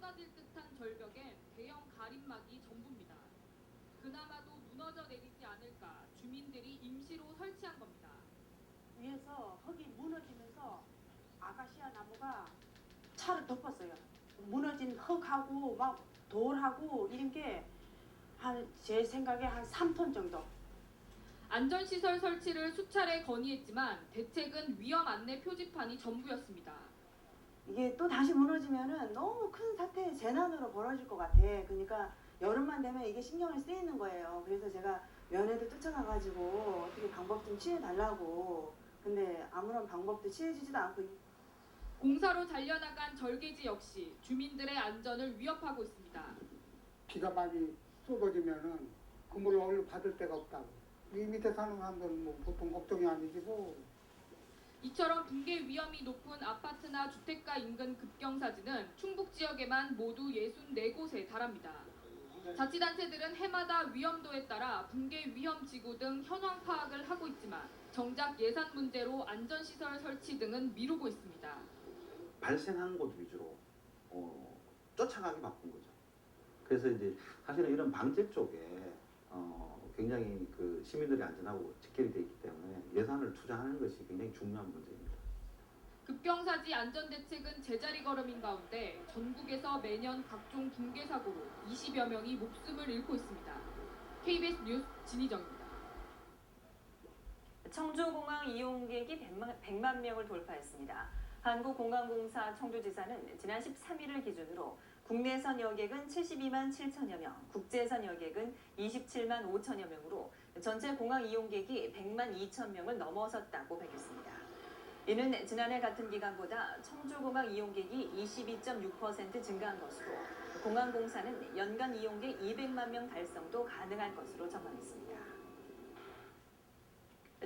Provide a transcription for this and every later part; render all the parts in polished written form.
쏟아질 듯한 절벽엔 대형 가림막이 전부입니다. 그나마도 무너져 내리지 않을까 주민들이 임시로 설치한 겁니다. 위에서 흙이 무너지면서 아카시아 나무가 차를 덮었어요. 무너진 흙하고 막 돌하고 이런 게 제 생각에 한 3톤 정도. 안전시설 설치를 수차례 건의했지만 대책은 위험 안내 표지판이 전부였습니다. 이게 또 다시 무너지면은 너무 큰 사태, 재난으로 벌어질 것 같아. 그러니까 여름만 되면 이게 신경을 쓰이는 거예요. 그래서 제가 면회도 쫓아가가지고 어떻게 방법 좀 취해달라고. 근데 아무런 방법도 취해지지도 않고. 공사로 잘려나간 절개지 역시 주민들의 안전을 위협하고 있습니다. 비가 많이 쏟아지면은 그 물을 얼른 받을 데가 없다고. 이 밑에 사는 사람들은 뭐 보통 걱정이 아니지 뭐. 이처럼 붕괴 위험이 높은 아파트나 주택가 인근 급경사지는 충북 지역에만 모두 64곳에 달합니다. 자치단체들은 해마다 위험도에 따라 붕괴 위험 지구 등 현황 파악을 하고 있지만 정작 예산 문제로 안전시설 설치 등은 미루고 있습니다. 발생한 곳 위주로 쫓아가기 바쁜 거죠. 그래서 이제 사실은 이런 방제 쪽에 굉장히 그 시민들이 안전하고 직결이 되어 있기 때문에 예산을 투자하는 것이 굉장히 중요한 문제입니다. 급경사지 안전대책은 제자리 걸음인 가운데 전국에서 매년 각종 붕괴 사고로 20여 명이 목숨을 잃고 있습니다. KBS 뉴스 진희정입니다. 청주공항 이용객이 100만 명을 돌파했습니다. 한국공항공사 청주지사는 지난 13일을 기준으로 국내선 여객은 72만 7천여 명, 국제선 여객은 27만 5천여 명으로 전체 공항 이용객이 100만 2천 명을 넘어섰다고 밝혔습니다. 이는 지난해 같은 기간보다 청주공항 이용객이 22.6% 증가한 것으로 공항공사는 연간 이용객 200만 명 달성도 가능할 것으로 전망했습니다.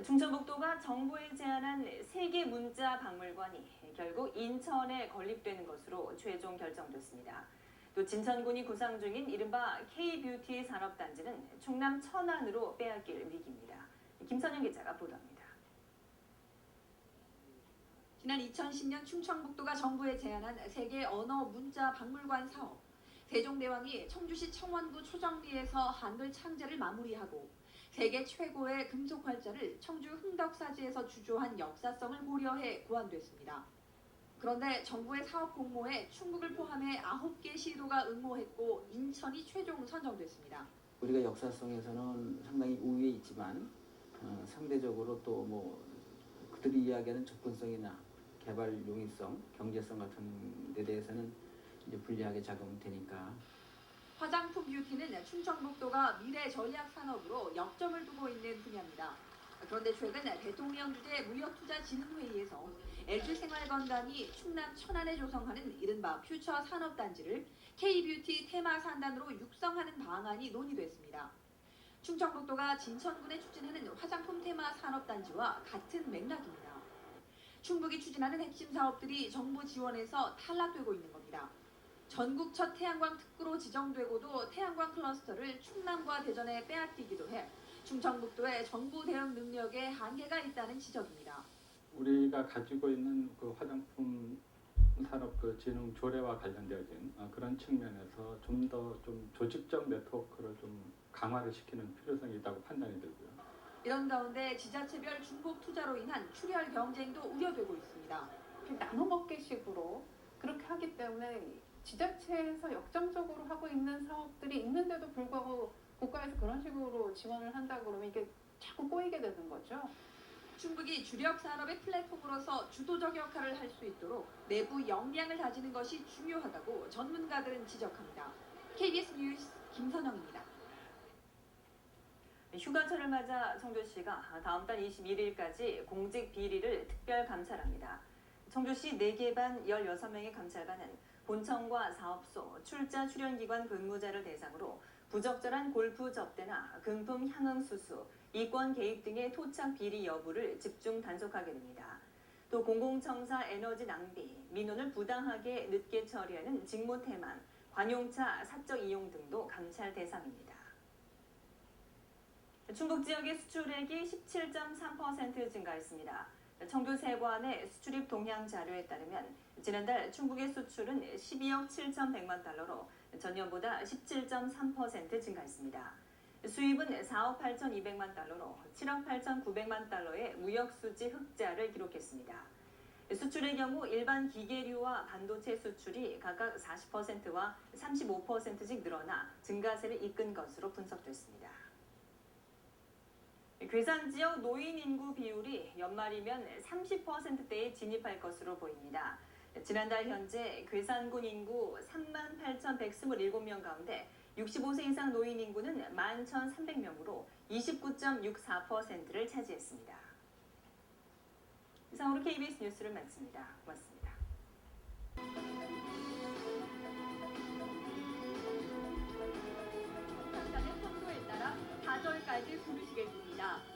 충청북도가 정부에 제안한 세계 문자 박물관이 결국 인천에 건립되는 것으로 최종 결정됐습니다. 또 진천군이 구상 중인 이른바 K-뷰티 산업단지는 충남 천안으로 빼앗길 위기입니다. 김선영 기자가 보도합니다. 지난 2010년 충청북도가 정부에 제안한 세계 언어 문자 박물관 사업. 세종대왕이 청주시 청원구 초정리에서 한글 창제를 마무리하고 세계 최고의 금속 활자를 청주 흥덕사지에서 주조한 역사성을 고려해 고안됐습니다. 그런데 정부의 사업 공모에 충북을 포함해 9개 시도가 응모했고 인천이 최종 선정됐습니다. 우리가 역사성에서는 상당히 우위에 있지만 상대적으로 또 뭐 그들이 이야기하는 접근성이나 개발 용이성, 경제성 같은 데 대해서는 이제 불리하게 작용이 되니까. 화장품 뷰티는 충청북도가 미래 전략 산업으로 역점을 두고 있는 분야입니다. 그런데 최근 대통령 주재 무역투자진흥회의에서 LG생활건강이 충남 천안에 조성하는 이른바 퓨처 산업단지를 K-뷰티 테마 산단으로 육성하는 방안이 논의됐습니다. 충청북도가 진천군에 추진하는 화장품 테마 산업단지와 같은 맥락입니다. 충북이 추진하는 핵심 사업들이 정부 지원에서 탈락되고 있는 겁니다. 전국 첫 태양광 특구로 지정되고도 태양광 클러스터를 충남과 대전에 빼앗기기도 해 충청북도의 정부 대응 능력에 한계가 있다는 지적입니다. 우리가 가지고 있는 그 화장품 산업 그 진흥 조례와 관련되어진 그런 측면에서 좀 더 좀 조직적 네트워크를 좀 강화를 시키는 필요성이 있다고 판단이 들고요. 이런 가운데 지자체별 중복 투자로 인한 출혈 경쟁도 우려되고 있습니다. 나눠먹기식으로 그렇게 하기 때문에 지자체에서 역점적으로 하고 있는 사업들이 있는데도 불구하고 국가에서 그런 식으로 지원을 한다 그러면 이게 자꾸 꼬이게 되는 거죠. 충북이 주력 산업의 플랫폼으로서 주도적 역할을 할 수 있도록 내부 역량을 다지는 것이 중요하다고 전문가들은 지적합니다. KBS 뉴스 김선영입니다. 휴가철을 맞아 청주시가 다음 달 21일까지 공직 비리를 특별 감찰합니다. 청주시 4개 반 16명의 감찰반은 본청과 사업소, 출자 출연기관 근무자를 대상으로 부적절한 골프 접대나 금품 향응 수수, 이권 개입 등의 토착 비리 여부를 집중 단속하게 됩니다. 또 공공청사 에너지 낭비, 민원을 부당하게 늦게 처리하는 직무 태만, 관용차 사적 이용 등도 감찰 대상입니다. 충북 지역의 수출액이 17.3% 증가했습니다. 청주 세관의 수출입 동향 자료에 따르면 지난달 충북의 수출은 12억 7,100만 달러로 전년보다 17.3% 증가했습니다. 수입은 4억 8,200만 달러로 7억 8,900만 달러의 무역수지 흑자를 기록했습니다. 수출의 경우 일반 기계류와 반도체 수출이 각각 40%와 35%씩 늘어나 증가세를 이끈 것으로 분석됐습니다. 괴산 지역 노인 인구 비율이 연말이면 30%대에 진입할 것으로 보입니다. 지난달 현재 괴산군 인구 38,127명 가운데 65세 이상 노인 인구는 11,300명으로 29.64%를 차지했습니다. 이상으로 KBS 뉴스를 마칩니다. 고맙습니다. 평상간의 평소에 따라 가절까지 부르시겠습니다.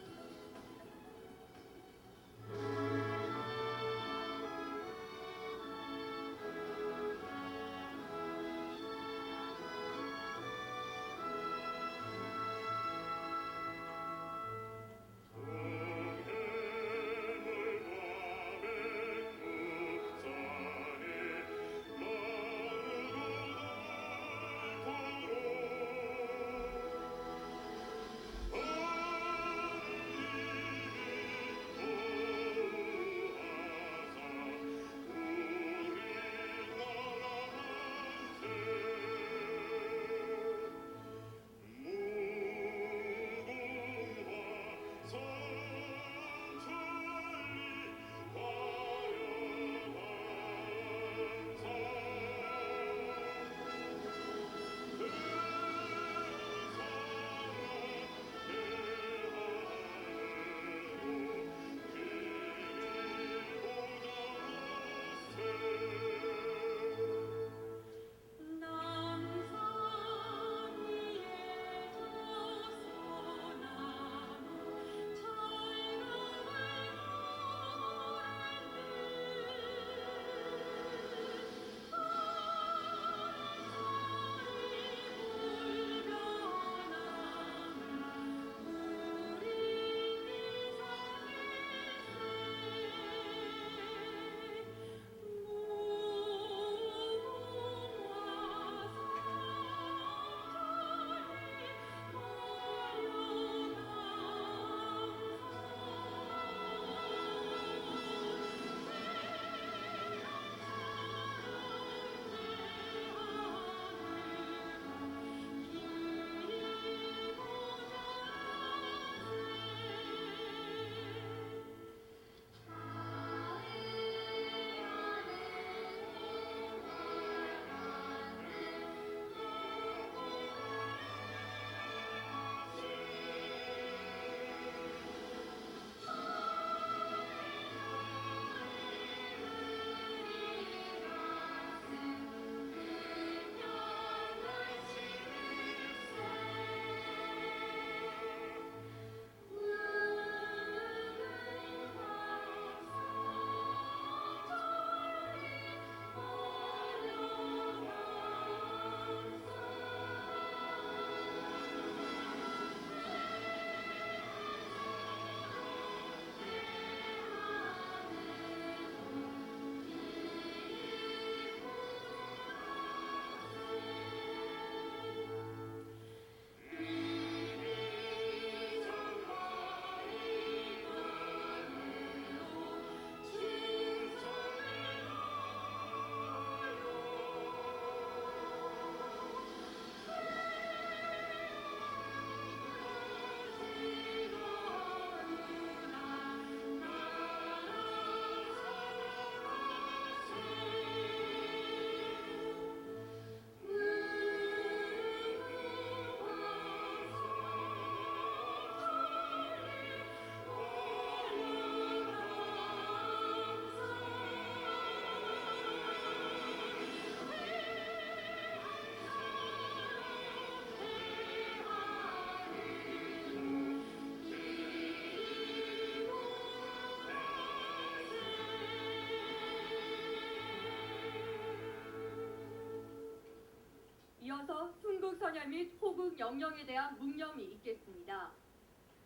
이어서 순국선열 및 호국 영령에 대한 묵념이 있겠습니다.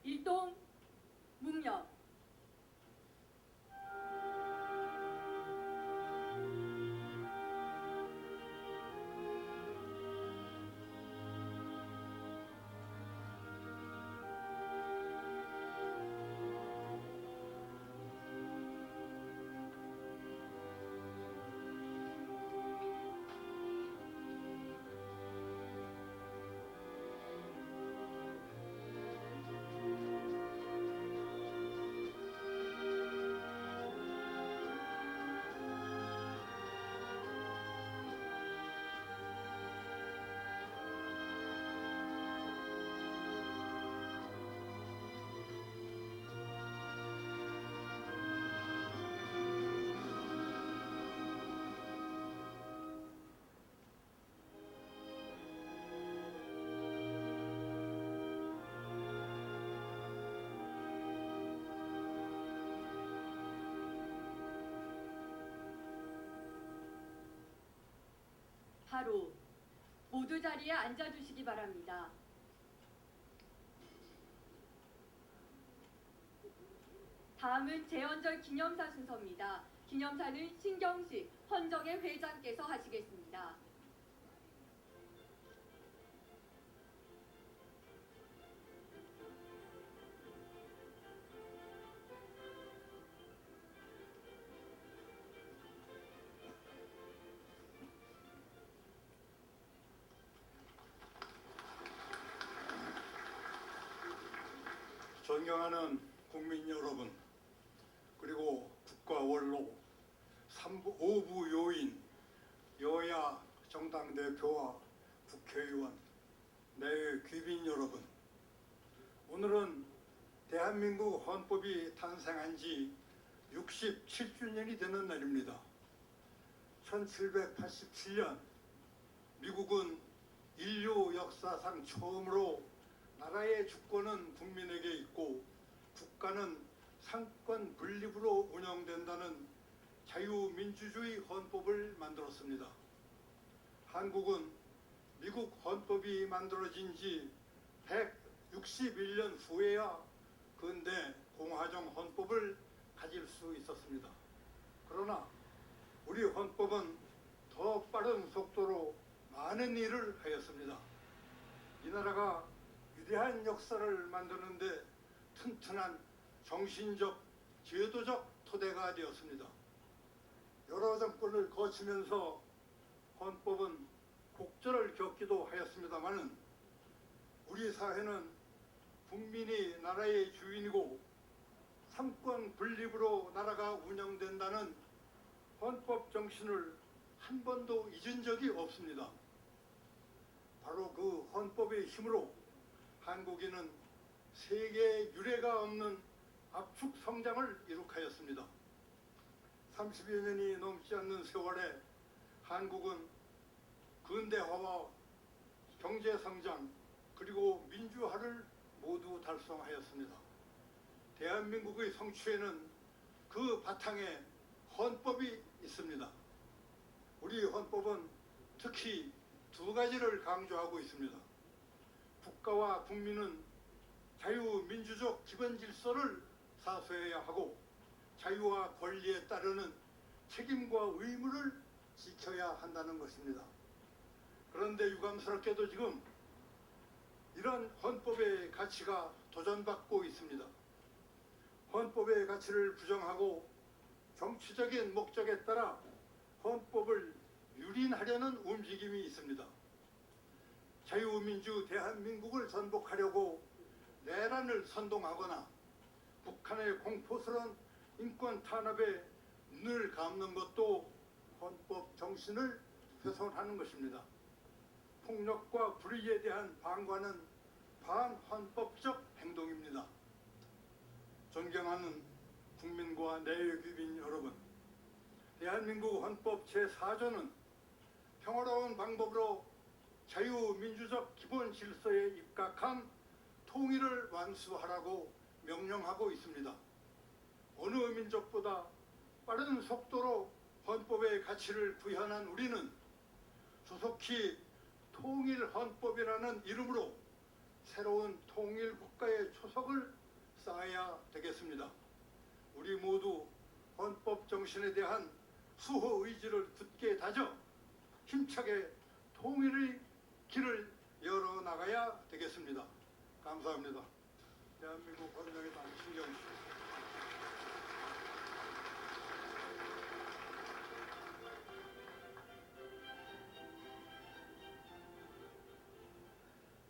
일동 묵념. 바로 모두 자리에 앉아주시기 바랍니다. 다음은 재헌절 기념사 순서입니다. 기념사는 신경식 헌정회 회장께서 하시겠습니다. 존경하는 국민 여러분, 그리고 국가 원로, 5부 요인, 여야 정당 대표와 국회의원, 내외 귀빈 여러분, 오늘은 대한민국 헌법이 탄생한 지 67주년이 되는 날입니다. 1787년 미국은 인류 역사상 처음으로 나라의 주권은 국민에게 있고 국가는 상권 분립으로 운영된다는 자유민주주의 헌법을 만들었습니다. 한국은 미국 헌법이 만들어진 지 161년 후에야 근대 공화정 헌법을 가질 수 있었습니다. 그러나 우리 헌법은 더 빠른 속도로 많은 일을 하였습니다. 이 나라가 위대한 역사를 만드는데 튼튼한 정신적, 제도적 토대가 되었습니다. 여러 정권을 거치면서 헌법은 곡절을 겪기도 하였습니다마는 우리 사회는 국민이 나라의 주인이고 삼권 분립으로 나라가 운영된다는 헌법 정신을 한 번도 잊은 적이 없습니다. 바로 그 헌법의 힘으로 한국인은 세계에 유례가 없는 압축 성장을 이룩하였습니다. 30여 년이 넘지 않는 세월에 한국은 근대화와 경제 성장 그리고 민주화를 모두 달성하였습니다. 대한민국의 성취에는 그 바탕에 헌법이 있습니다. 우리 헌법은 특히 두 가지를 강조하고 있습니다. 국가와 국민은 자유민주적 기본 질서를 사수해야 하고 자유와 권리에 따르는 책임과 의무를 지켜야 한다는 것입니다. 그런데 유감스럽게도 지금 이런 헌법의 가치가 도전받고 있습니다. 헌법의 가치를 부정하고 정치적인 목적에 따라 헌법을 유린하려는 움직임이 있습니다. 자유민주 대한민국을 전복하려고 내란을 선동하거나 북한의 공포스러운 인권 탄압에 눈을 감는 것도 헌법 정신을 훼손하는 것입니다. 폭력과 불의에 대한 방관은 반헌법적 행동입니다. 존경하는 국민과 내외 귀빈 여러분, 대한민국 헌법 제4조는 평화로운 방법으로 자유민주적 기본 질서에 입각한 통일을 완수하라고 명령하고 있습니다. 어느 민족보다 빠른 속도로 헌법의 가치를 구현한 우리는 조속히 통일헌법이라는 이름으로 새로운 통일국가의 초석을 쌓아야 되겠습니다. 우리 모두 헌법 정신에 대한 수호 의지를 굳게 다져 힘차게 통일의 길을 열어나가야 되겠습니다. 감사합니다. 대한민국 헌정에 대한 신경 주십시오.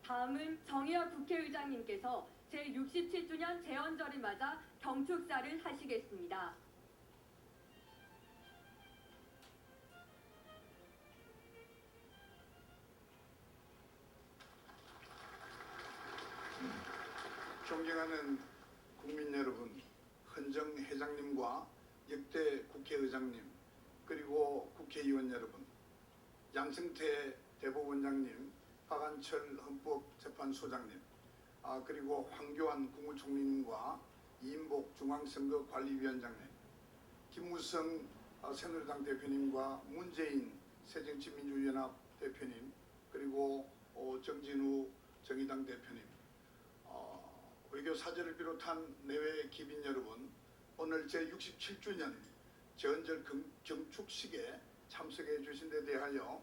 다음은 정의혁 국회의장님께서 제67주년 재헌절을 맞아 경축사를 하시겠습니다. 존경하는 국민 여러분, 헌정회장님과 역대 국회의장님, 그리고 국회의원 여러분, 양승태 대법원장님, 박한철 헌법재판소장님, 그리고 황교안 국무총리님과 이인복 중앙선거관리위원장님, 김무성 새누리당 대표님과 문재인 새정치민주연합 대표님, 그리고 정진우 정의당 대표님, 외교 사절을 비롯한 내외 기빈 여러분, 오늘 제67주년 제헌절 경축식에 참석해 주신 데 대하여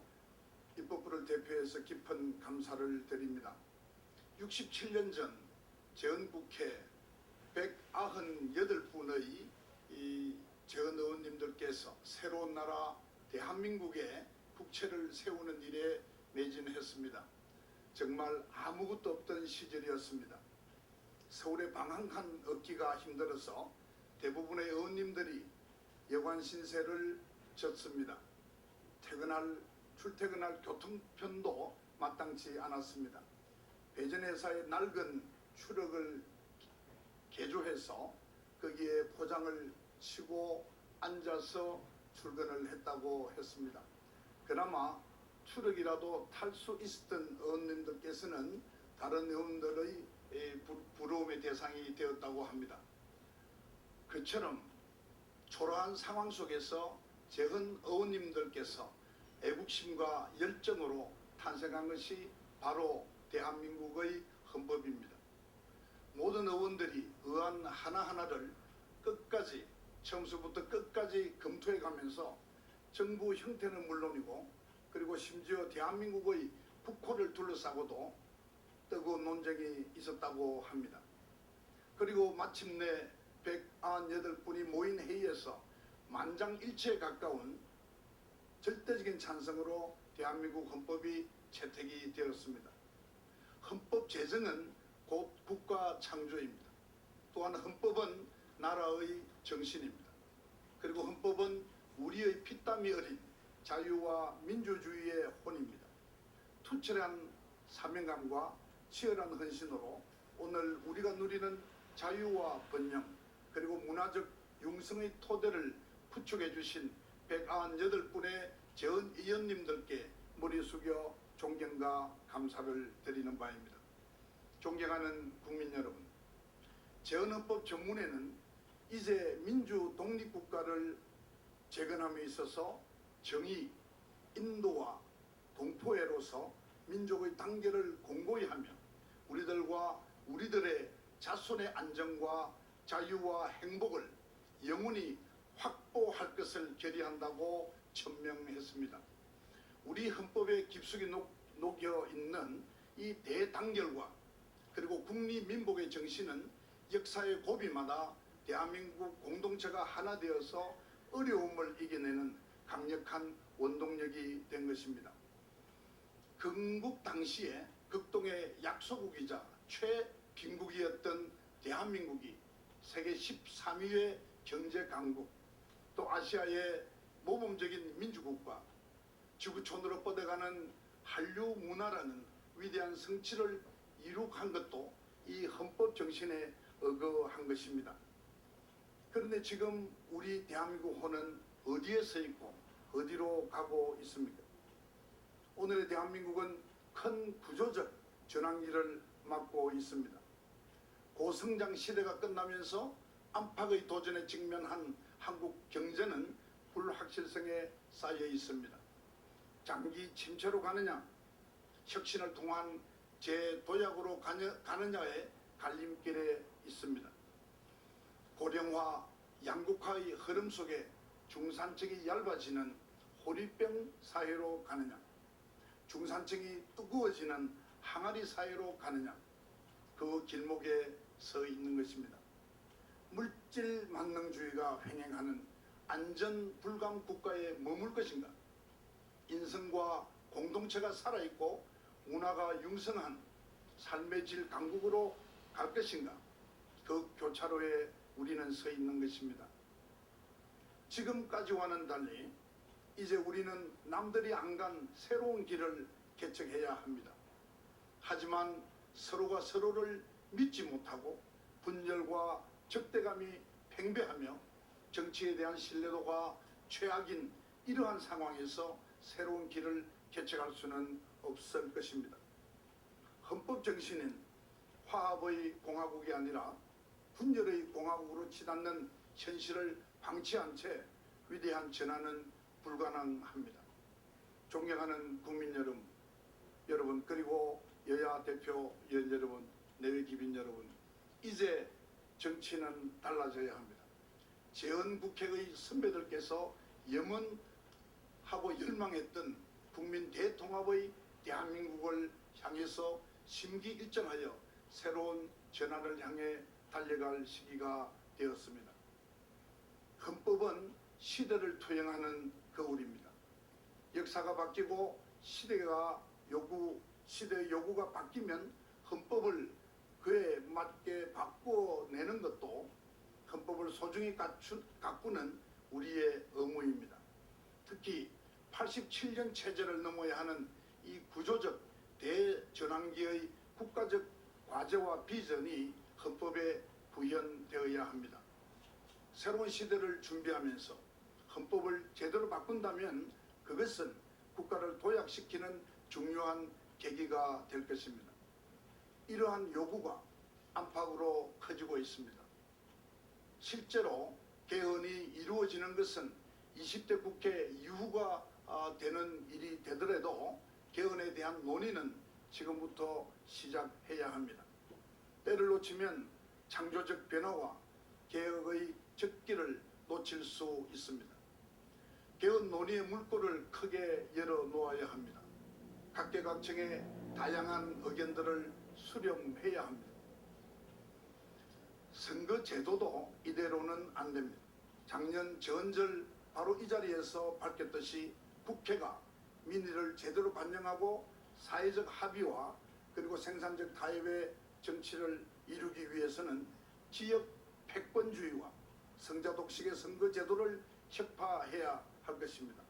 입법부를 대표해서 깊은 감사를 드립니다. 67년 전 제헌국회 198분의 이 제헌 의원님들께서 새로운 나라 대한민국의 국채를 세우는 일에 매진했습니다. 정말 아무것도 없던 시절이었습니다. 서울에 방 한 칸 얻기가 힘들어서 대부분의 의원님들이 여관 신세를 졌습니다. 출퇴근할 교통편도 마땅치 않았습니다. 배전회사의 낡은 추력을 개조해서 거기에 포장을 치고 앉아서 출근을 했다고 했습니다. 그나마 추력이라도 탈 수 있었던 의원님들께서는 다른 의원들의 부러움의 대상이 되었다고 합니다. 그처럼 초라한 상황 속에서 제헌 의원님들께서 애국심과 열정으로 탄생한 것이 바로 대한민국의 헌법입니다. 모든 의원들이 의안 하나하나를 끝까지, 처음부터 끝까지 검토해 가면서 정부 형태는 물론이고, 그리고 심지어 대한민국의 국호를 둘러싸고도 뜨거운 논쟁이 있었다고 합니다. 그리고 마침내 198분이 모인 회의에서 만장일치에 가까운 절대적인 찬성으로 대한민국 헌법이 채택이 되었습니다. 헌법 제정은 곧 국가 창조입니다. 또한 헌법은 나라의 정신입니다. 그리고 헌법은 우리의 피땀이 어린 자유와 민주주의의 혼입니다. 투철한 사명감과 치열한 헌신으로 오늘 우리가 누리는 자유와 번영, 그리고 문화적 융성의 토대를 구축해 주신 198분의 제헌 의원님들께 머리 숙여 존경과 감사를 드리는 바입니다. 존경하는 국민 여러분, 제헌헌법 전문에는 이제 민주 독립국가를 재건함에 있어서 정의, 인도와 동포애로서 민족의 단계를 공고히 하며 우리들과 우리들의 자손의 안정과 자유와 행복을 영원히 확보할 것을 결의한다고 천명했습니다. 우리 헌법에 깊숙이 녹여 있는 이 대단결과 그리고 국리민복의 정신은 역사의 고비마다 대한민국 공동체가 하나 되어서 어려움을 이겨내는 강력한 원동력이 된 것입니다. 건국 당시에 극동의 약소국이자 최빈국이었던 대한민국이 세계 13위의 경제 강국, 또 아시아의 모범적인 민주국가, 지구촌으로 뻗어가는 한류 문화라는 위대한 성취를 이룩한 것도 이 헌법 정신에 어거한 것입니다. 그런데 지금 우리 대한민국호는 어디에 서 있고 어디로 가고 있습니까? 오늘의 대한민국은 큰 구조적 전환기를 맞고 있습니다. 고성장 시대가 끝나면서 안팎의 도전에 직면한 한국 경제는 불확실성에 쌓여 있습니다. 장기 침체로 가느냐, 혁신을 통한 재도약으로 가느냐의 갈림길에 있습니다. 고령화, 양극화의 흐름 속에 중산층이 얇아지는 호리병 사회로 가느냐, 중산층이 뜨거워지는 항아리 사회로 가느냐, 그 길목에 서 있는 것입니다. 물질 만능주의가 횡행하는 안전 불감 국가에 머물 것인가, 인성과 공동체가 살아있고 문화가 융성한 삶의 질 강국으로 갈 것인가, 그 교차로에 우리는 서 있는 것입니다. 지금까지와는 달리 이제 우리는 남들이 안 간 새로운 길을 개척해야 합니다. 하지만 서로가 서로를 믿지 못하고 분열과 적대감이 팽배하며 정치에 대한 신뢰도가 최악인 이러한 상황에서 새로운 길을 개척할 수는 없을 것입니다. 헌법 정신은 화합의 공화국이 아니라 분열의 공화국으로 치닫는 현실을 방치한 채 위대한 전환은 불가능합니다. 존경하는 국민 여러분 그리고 여야 대표 의원 여러분, 내외 기빈 여러분, 이제 정치는 달라져야 합니다. 재헌국회의 선배들께서 염원하고 열망했던 국민 대통합의 대한민국을 향해서 심기일전하여 새로운 전환을 향해 달려갈 시기가 되었습니다. 헌법은 시대를 투영하는 거울입니다. 역사가 바뀌고 시대의 요구가 바뀌면 헌법을 그에 맞게 바꿔내는 것도 헌법을 소중히 가꾸는 우리의 의무입니다. 특히 87년 체제를 넘어야 하는 이 구조적 대전환기의 국가적 과제와 비전이 헌법에 구현되어야 합니다. 새로운 시대를 준비하면서 헌법을 제대로 바꾼다면 그것은 국가를 도약시키는 중요한 계기가 될 것입니다. 이러한 요구가 안팎으로 커지고 있습니다. 실제로 개헌이 이루어지는 것은 20대 국회 이후가 되는 일이 되더라도 개헌에 대한 논의는 지금부터 시작해야 합니다. 때를 놓치면 창조적 변화와 개혁의 적기를 놓칠 수 있습니다. 개헌 논의의 물꼬를 크게 열어놓아야 합니다. 각계각층의 다양한 의견들을 수렴해야 합니다. 선거제도도 이대로는 안 됩니다. 작년 전절 바로 이 자리에서 밝혔듯이 국회가 민의를 제대로 반영하고 사회적 합의와 그리고 생산적 타협의 정치를 이루기 위해서는 지역 패권주의와 성자독식의 선거제도를 혁파해야 할 것입니다.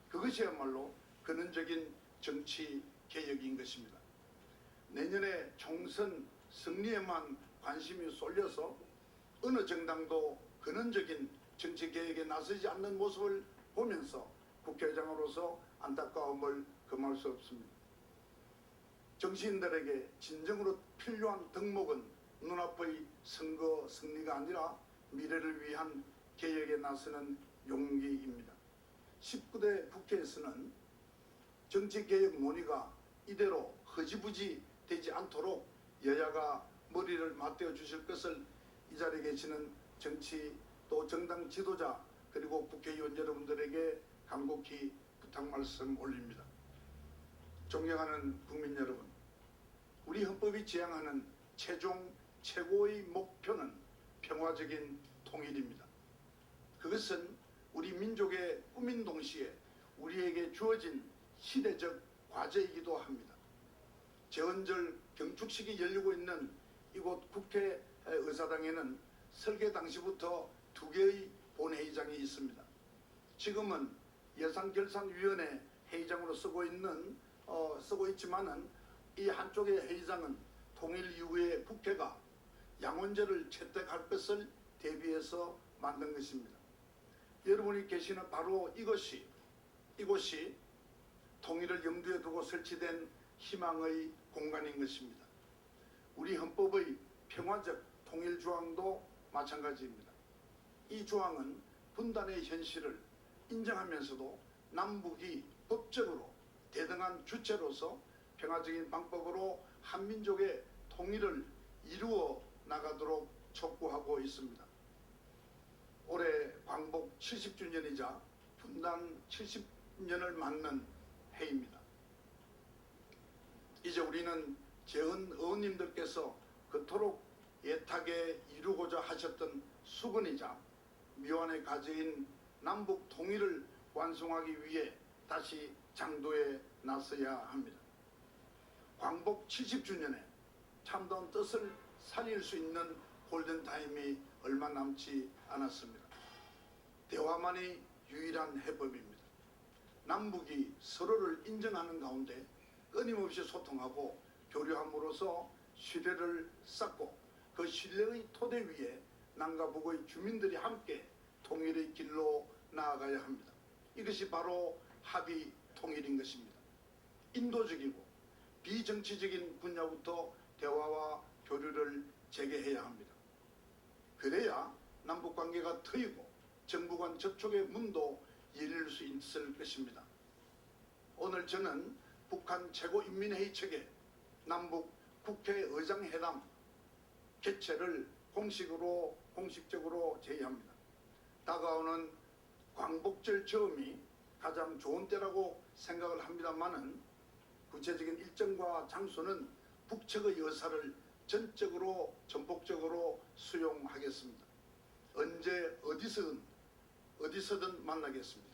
그것이야말로 근원적인 정치 개혁인 것입니다. 내년에 총선 승리에만 관심이 쏠려서 어느 정당도 근원적인 정치 개혁에 나서지 않는 모습을 보면서 국회의장으로서 안타까움을 금할 수 없습니다. 정치인들에게 진정으로 필요한 덕목은 눈앞의 선거 승리가 아니라 미래를 위한 개혁에 나서는 용기입니다. 19대 국회에서는 정치개혁 논의가 이대로 허지부지 되지 않도록 여야가 머리를 맞대어 주실 것을 이 자리에 계시는 정치 또 정당 지도자 그리고 국회의원 여러분들에게 간곡히 부탁 말씀 올립니다. 존경하는 국민 여러분, 우리 헌법이 지향하는 최종 최고의 목표는 평화적인 통일입니다. 그것은 우리 민족의 꿈인 동시에 우리에게 주어진 시대적 과제이기도 합니다. 재헌절 경축식이 열리고 있는 이곳 국회의사당에는 설계 당시부터 2개의 본회의장이 있습니다. 지금은 예산결산위원회 회의장으로 쓰고 있지만은 이 한쪽의 회의장은 통일 이후에 국회가 양원제를 채택할 것을 대비해서 만든 것입니다. 여러분이 계시는 바로 이곳이 통일을 염두에 두고 설치된 희망의 공간인 것입니다. 우리 헌법의 평화적 통일 조항도 마찬가지입니다. 이 조항은 분단의 현실을 인정하면서도 남북이 법적으로 대등한 주체로서 평화적인 방법으로 한민족의 통일을 이루어 나가도록 촉구하고 있습니다. 올해 광복 70주년이자 분단 70년을 맞는 해입니다. 이제 우리는 재헌 의원님들께서 그토록 애타게 이루고자 하셨던 수건이자 미완의 과제인 남북 통일을 완성하기 위해 다시 장도에 나서야 합니다. 광복 70주년에 참다운 뜻을 살릴 수 있는 골든타임이 얼마 남지 않았습니다. 대화만이 유일한 해법입니다. 남북이 서로를 인정하는 가운데 끊임없이 소통하고 교류함으로써 신뢰를 쌓고 그 신뢰의 토대 위에 남과 북의 주민들이 함께 통일의 길로 나아가야 합니다. 이것이 바로 합의 통일인 것입니다. 인도적이고 비정치적인 분야부터 대화와 교류를 재개해야 합니다. 그래야 남북관계가 트이고 정부 간 접촉의 문도 열릴 수 있을 것입니다. 오늘 저는 북한 최고인민회의 측에 남북 국회의장회담 개최를 공식적으로 제의합니다. 다가오는 광복절 즈음이 가장 좋은 때라고 생각을 합니다만은 구체적인 일정과 장소는 북측의 의사를 전폭적으로 수용하겠습니다. 언제 어디서든 만나겠습니다.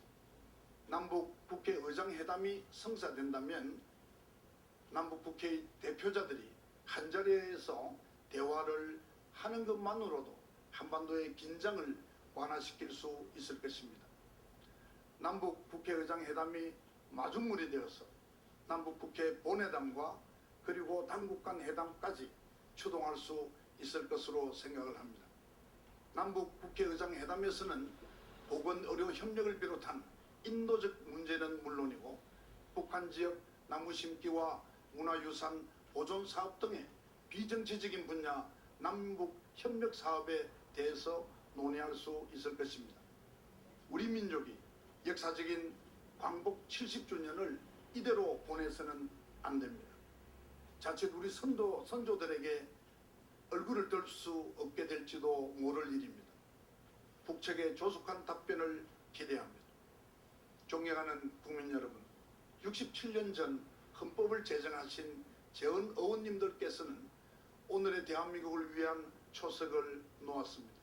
남북 국회의장회담이 성사된다면 남북 국회의 대표자들이 한자리에서 대화를 하는 것만으로도 한반도의 긴장을 완화시킬 수 있을 것입니다. 남북 국회의장회담이 마중물이 되어서 남북 국회 본회담과 그리고 당국 간 회담까지 추동할 수 있을 것으로 생각을 합니다. 남북 국회의장회담에서는 보건의료 협력을 비롯한 인도적 문제는 물론이고 북한 지역 나무 심기와 문화유산 보존 사업 등의 비정치적인 분야 남북 협력 사업에 대해서 논의할 수 있을 것입니다. 우리 민족이 역사적인 광복 70주년을 이대로 보내서는 안 됩니다. 자칫 우리 선조들에게 얼굴을 들 수 없게 될지도 모를 일입니다. 북측의 조속한 답변을 기대합니다. 존경하는 국민 여러분, 67년 전 헌법을 제정하신 재헌 의원님들께서는 오늘의 대한민국을 위한 초석을 놓았습니다.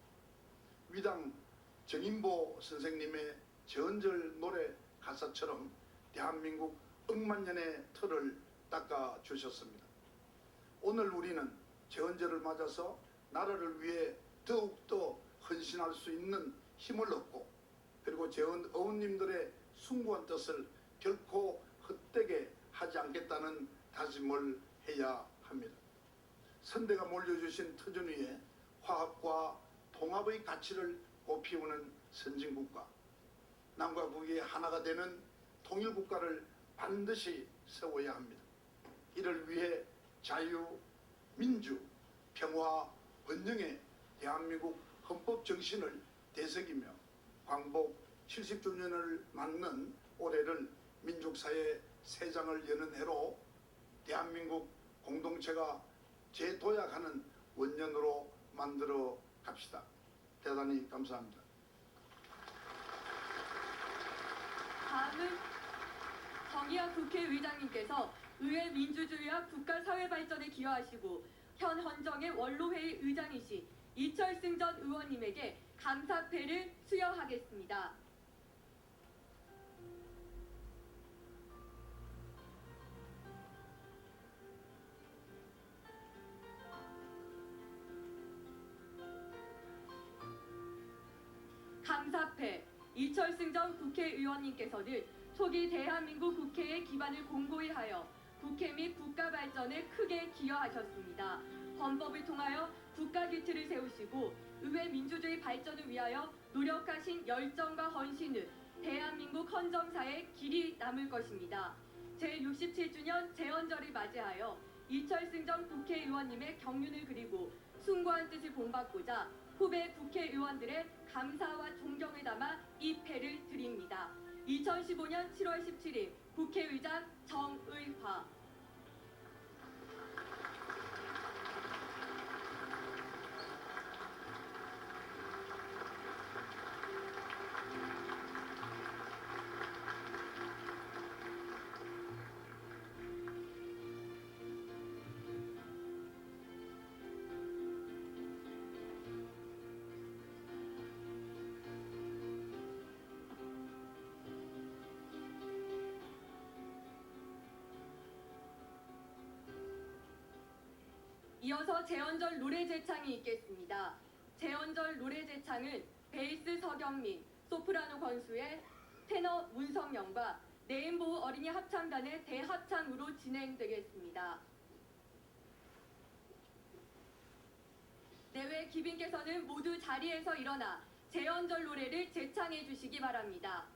위당 정인보 선생님의 재헌절 노래 가사처럼 대한민국 억만년의 틀을 닦아주셨습니다. 오늘 우리는 재헌절을 맞아서 나라를 위해 더욱더 헌신할 수 있는 힘을 얻고 그리고 재헌 의원님들의 숭고한 뜻을 결코 헛되게 하지 않겠다는 다짐을 해야 합니다. 선대가 물려주신 터전 위에 화합과 통합의 가치를 꽃피우는 선진국가, 남과 북이 하나가 되는 통일국가를 반드시 세워야 합니다. 이를 위해 자유, 민주, 평화, 번영의 대한민국 헌법 정신을 되새기며 광복 70주년을 맞는 올해를 민족사의 새 장을 여는 해로 대한민국 공동체가 재도약하는 원년으로 만들어 갑시다. 대단히 감사합니다. 다음은 정의학 국회의장님께서 의회 민주주의와 국가사회 발전에 기여하시고 현 헌정의 원로회의 의장이신 이철승 전 의원님에게 감사패를 수여하겠습니다. 감사패 이철승 전 국회의원님께서는 초기 대한민국 국회의 기반을 공고히 하여 국회 및 국가 발전에 크게 기여하셨습니다. 헌법을 통하여 국가 기틀을 세우시고 의회 민주주의 발전을 위하여 노력하신 열정과 헌신은 대한민국 헌정사에 길이 남을 것입니다. 제67주년 재헌절을 맞이하여 이철승 전 국회의원님의 경륜을 그리고 숭고한 뜻을 본받고자 후배 국회의원들의 감사와 존경을 담아 이 패를 드립니다. 2015년 7월 17일 국회의장 정의화. 이어서 재헌절 노래 제창이 있겠습니다. 재헌절 노래 제창은 베이스 서경민, 소프라노 권수의, 테너 문성영과 내인보호 어린이 합창단의 대합창으로 진행되겠습니다. 내외 귀빈께서는 모두 자리에서 일어나 재헌절 노래를 제창해 주시기 바랍니다.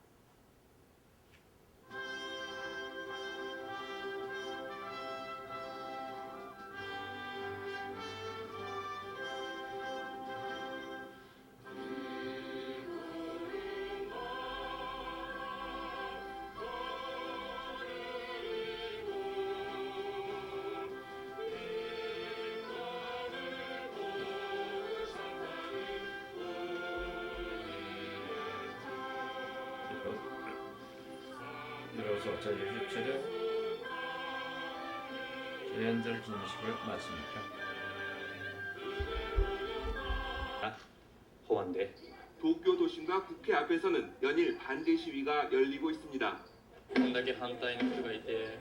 이로써 제67회 제연절 기념식을 마칩니다. 호환대 도쿄 도심과 국회 앞에서는 연일 반대 시위가 열리고 있습니다. こんだけ反対の人がいて